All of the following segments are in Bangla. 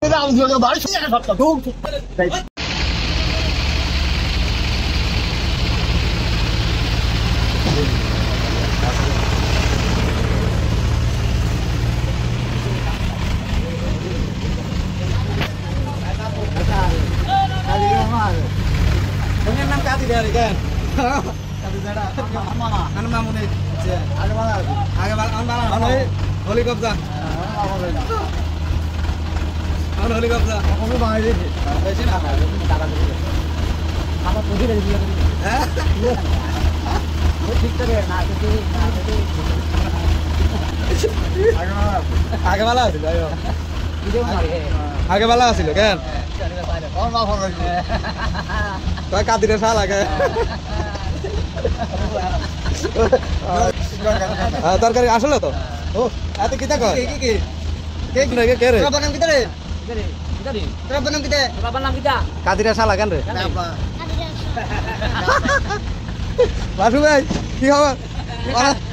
Pengen kati dari kan? Kati dari mana? Mana mau nih? Agak mana? Helikopter. Mana helikopter? Aku mau bang ini. Sini apa? Apa pergi dari sini? Victor ya, nah itu. Agak mana sih, ayo. Agak mana sih, kan? Kau kati dari salah kan? Tarkari asal lo tuh? Oh, itu kita kok? Kayak gimana kere? Berapa nama kita deh? Berapa nama kita? Kati dari salah kan deh? Kenapa? Masuk guys, kau?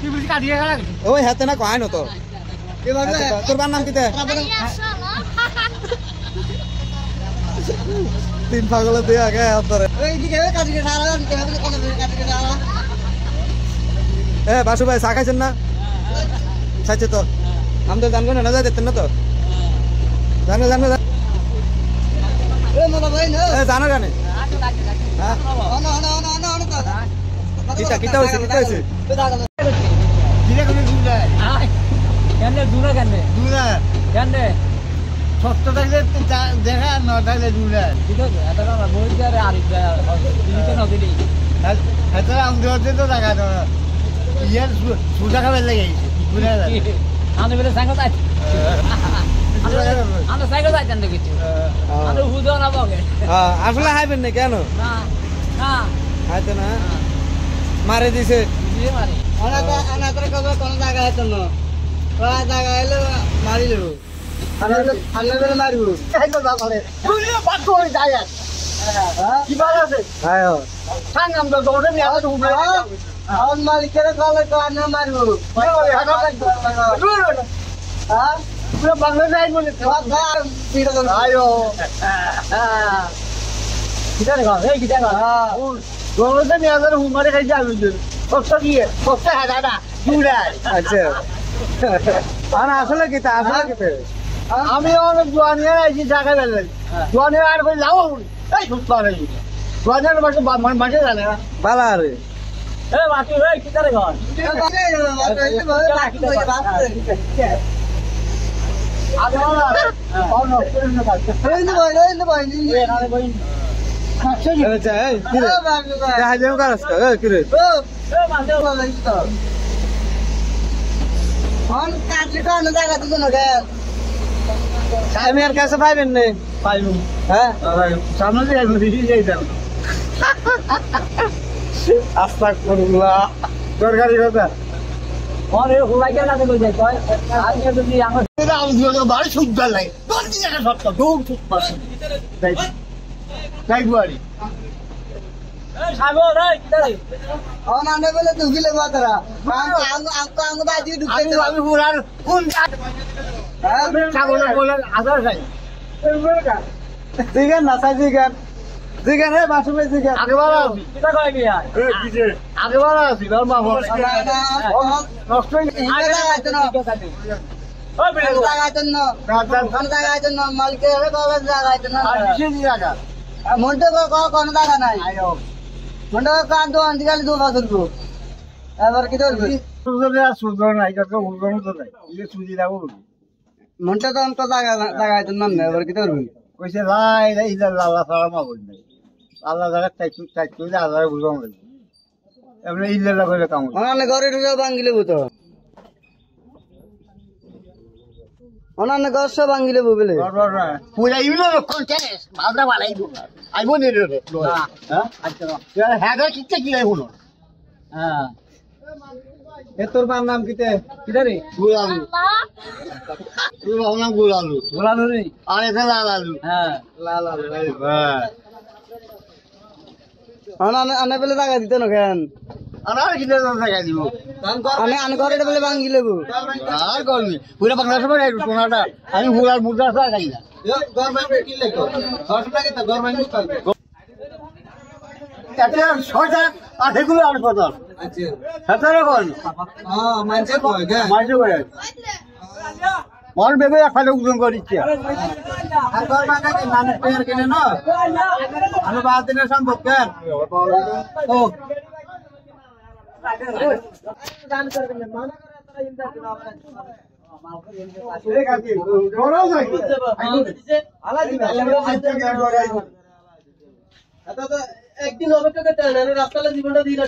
Dibeli kadi ya kan? Oh, hati nak kau anu tuh? Gimana? Kurban nama kita? Tim pagol tuh ya kayak antar. Ini kayak kadi dari salah kan? Kayak kadi dari salah. Basu भाई साखा चलना सच तो हम तो जान को ना जाते ना तो जानो Mana main? जानो जाने kita usi Dia kan dulu. দূরে কেন Dulu. কেন ছোট্ট থাকলে দেখা না থাকলে দূরে এত টাকা বই আর আরিফ দিতে না দিলি এত আমাদের হচ্ছে তো টাকা তো ইয়ার সুদা খাবার লেগে ঘুরে আমি বলে সাইকেল যাই আমরা সাইকেল যাইতাম দেখেছি আমরা হুদো না বগে আসলে হাইবেন না কেন না না হাইতে না মারে দিছে দিয়ে মারি অনাতর কবে কোন জায়গা হতো না ওই জায়গা এলো মারিলো আনলে মারিবো সাইকেল না করে তুই বাদ করে যায় কি ভালো আছে আয় সাং আমরা দৌড়ে নিয়ে আসো আমার মালিকের কলে তো আনা মারবো হ্যাঁ পুরো বাংলা যাই বলে আয়ো কিটা রে এই কিটা দৌড়ে নিয়ে আসো হুমারে খাই যাবি কষ্ট দিয়ে কষ্ট হ্যাঁ দাদা দূরাই আচ্ছা আর আসলে কি তা আসলে কি আমি অনেক জোয়ানিয়ার আইছি ঢাকা বেলে জোয়ানিয়ার আর বলে লাও এই সুস্থ পারে জোয়ানিয়ার মাসে জানে না বালা রে এ বাকি এই কিটা রে ঘর আচ্ছা এই কি রে দেখা যাবে কারস কা কি রে আমি আর কাছে পাইবেন না পাইবো হ্যাঁ সামনে দিয়ে যাইতাম আস্তাগফিরুল্লাহ সরকারি কথা আরে হুলাই কেন না কই যাই কয় আজকে যদি আমরা বাড়ি সুন্দর লাগে 10 দিন একটা সপ্তাহ দৌড় ছুট পাস তাই বাড়ি এই সাগর এই কিটা রে অনানে বলে ঢুকিলে বাতরা আঙ্গ বাজি ঢুকে আমি পুরার কোন ছাগলের বলে আদার যাই জিগান না সাই জিগান রে বাসু ভাই জিগান আগে বাড়া কিটা কয় মিয়া আগে বাড়া আছি তোর মা বলে নষ্ট হয়ে আগে না ওই বিলে জায়গায় না কোন জায়গায় না মালিকের কলেজ জায়গায় না আর বিশেষ জায়গা মনটা কোন জায়গা নাই মনটা কান তো আন্দিকালি দো বাসুরবো এবার কি করবি সুন্দর নাই কত সুন্দর তো নাই এই সুজি দাও মনটা তো অন্ত জায়গায় না এবার কি করবি কইছে লাই লাই আল্লাহ সালাম বল নাই আল্লাহ জায়গা টাইট করে আল্লাহ বুঝাম লাগে এমনি ইল্লা করে কাম অনানে ঘরে ঢুকে ভাঙিলে বুতো অনানে ঘর সব ভাঙিলে বুবলে পুরা ইউনো কন্টেস বালদা বালাইবো আইবো নে রে হ্যাঁ আচ্ছা হ্যাঁ গা কিচ্ছে কি আইবো না হ্যাঁ এ তোর মার নাম কিতে কিটা রে গুলালু তুই নাম গুলালু গোলানো রে আরে লালালু হ্যাঁ লালালু হ্যাঁ আনে বলে জায়গা দিতে না কেন আনার কিনে জায়গা দিব আনে ঘরে বলে ভাঙি লেবু আর করবি পুরো বাংলাদেশ মানে টোনাটা আমি হুলার মুদ্রা খাই না গভর্নমেন্ট কি লেখো ঘটনা কি তা গভর্নমেন্ট করবে এটা ছয়টা আঠেগুলো হাসপাতাল আচ্ছা 17 কোন হ্যাঁ মানছে কয় গা মাইজো করে মন বেবে খালি উজন করিছে আর গভর্নমেন্ট কি মানুষ পেয়ার কিনে না আমি বাদ দিনে সম্ভব কেন ও দান করবেন না মানা করে তারা ইনকাম করে আপনার একদিন অপেক্ষা করতে হয় না রাস্তায় জীবনটা দিন